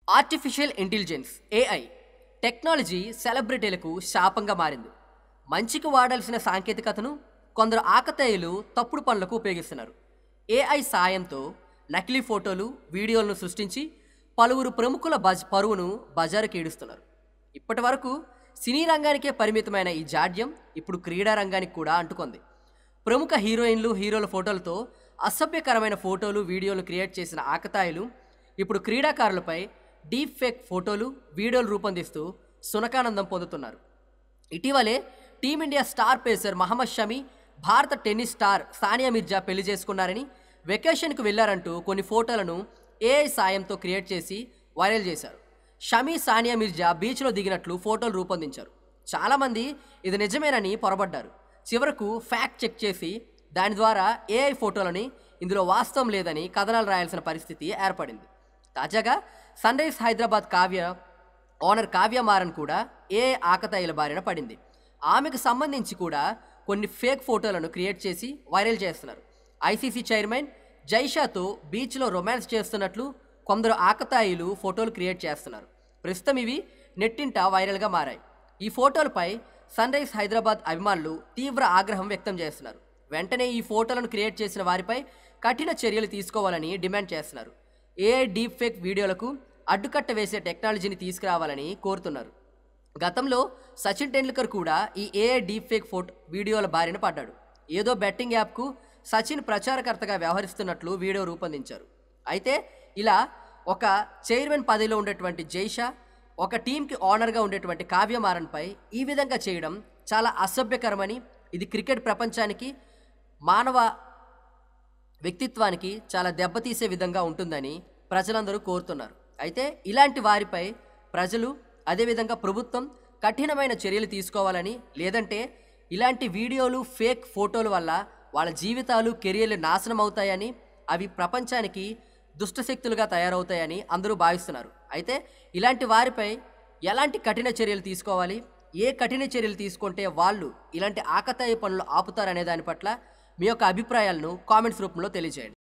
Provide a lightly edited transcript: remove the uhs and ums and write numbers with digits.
Artificial intelligence AI technology సెలబ్రిటీలకు శాపంగా మారింది. మంచికి వాడాల్సిన సాంకేతికతను కొందరు ఆకతాయిలు తప్పుడు పనులకు ఉపయోగిస్తున్నారు. ఏఐ సాయంతో నకిలీ ఫోటోలు, వీడియోలను సృష్టించి పలువురు ప్రముఖుల పరువును బజారుకి ఈడుస్తున్నారు. ఇప్పటి వరకు సినీ రంగానికే పరిమితమైన ఈ జాడ్యం ఇప్పుడు క్రీడా రంగానికి కూడా అంటుకుంది. ప్రముఖ హీరోయిన్లు, హీరోల ఫోటోలతో అసభ్యకరమైన ఫోటోలు, వీడియోలు క్రియేట్ చేసిన ఆకతాయిలు ఇప్పుడు క్రీడాకారులపై డీప్ ఫేక్ ఫోటోలు, వీడియోలు రూపొందిస్తూ సునకానందం పొందుతున్నారు. ఇటీవలే team India star pacer Mohammed Shami, భారత టెన్నిస్ స్టార్ సానియా మిర్జా పెళ్లి చేసుకున్నారని, వెకేషన్కు వెళ్లారంటూ కొన్ని ఫోటోలను ఏఐ సాయంతో క్రియేట్ చేసి వైరల్ చేశారు. షమి, సానియా మిర్జా బీచ్లో దిగినట్లు ఫోటోలు రూపొందించారు. చాలామంది ఇది నిజమేనని పొరబడ్డారు. చివరకు ఫ్యాక్ట్ చెక్ చేసి దాని ద్వారా ఏఐ ఫోటోలని ఇందులో వాస్తవం లేదని కథనాలు రాయాల్సిన పరిస్థితి ఏర్పడింది. తాజాగా sun rise Hyderabad owner Kavya Maran కూడా ఏఐ ఆకతాయిల బారిన పడింది. ఆమెకు సంబంధించి కూడా కొన్ని ఫేక్ ఫోటోలను క్రియేట్ చేసి వైరల్ చేస్తున్నారు. ఐసీసీ చైర్మన్ జైషాతో బీచ్లో రొమాన్స్ చేస్తున్నట్లు కొందరు ఆకతాయిలు ఫోటోలు క్రియేట్ చేస్తున్నారు. ప్రస్తుతం ఇవి నెట్టింట వైరల్గా మారాయి. ఈ ఫోటోలపై సన్ రైజ్ హైదరాబాద్ అభిమానులు తీవ్ర ఆగ్రహం వ్యక్తం చేస్తున్నారు. వెంటనే ఈ ఫోటోలను క్రియేట్ చేసిన వారిపై కఠిన చర్యలు తీసుకోవాలని డిమాండ్ చేస్తున్నారు. ఏఐ డీప్ ఫేక్ వీడియోలకు అడ్డుకట్ట వేసే టెక్నాలజీని తీసుకురావాలని కోరుతున్నారు. గతంలో సచిన్ టెండూల్కర్ కూడా ఈ ఏఐ డీప్ ఫేక్ వీడియోల బారిన పడ్డాడు. ఏదో బెట్టింగ్ యాప్కు సచిన్ ప్రచారకర్తగా వ్యవహరిస్తున్నట్లు వీడియో రూపొందించారు. అయితే ఇలా ఒక చైర్మన్ పదవిలో ఉండేటువంటి జైషా, ఒక టీంకి ఓనర్గా ఉండేటువంటి కావ్య మారన్పై ఈ విధంగా చేయడం చాలా అసభ్యకరమని, ఇది క్రికెట్ ప్రపంచానికి, మానవ వ్యక్తిత్వానికి చాలా దెబ్బతీసే విధంగా ఉంటుందని ప్రజలందరూ కోరుతున్నారు. అయితే ఇలాంటి వారిపై ప్రజలు, అదేవిధంగా ప్రభుత్వం కఠినమైన చర్యలు తీసుకోవాలని, లేదంటే ఇలాంటి వీడియోలు, ఫేక్ ఫోటోల వల్ల వాళ్ళ జీవితాలు, కెరియర్లు నాశనం అవుతాయని, అవి ప్రపంచానికి దుష్టశక్తులుగా తయారవుతాయని అందరూ భావిస్తున్నారు. అయితే ఇలాంటి వారిపై ఎలాంటి కఠిన చర్యలు తీసుకోవాలి, ఏ కఠిన చర్యలు తీసుకుంటే వాళ్ళు ఇలాంటి ఆకతాయి పనులు ఆపుతారనే దాని పట్ల మీ యొక్క అభిప్రాయాలను కామెంట్స్ రూపంలో తెలియజేయండి.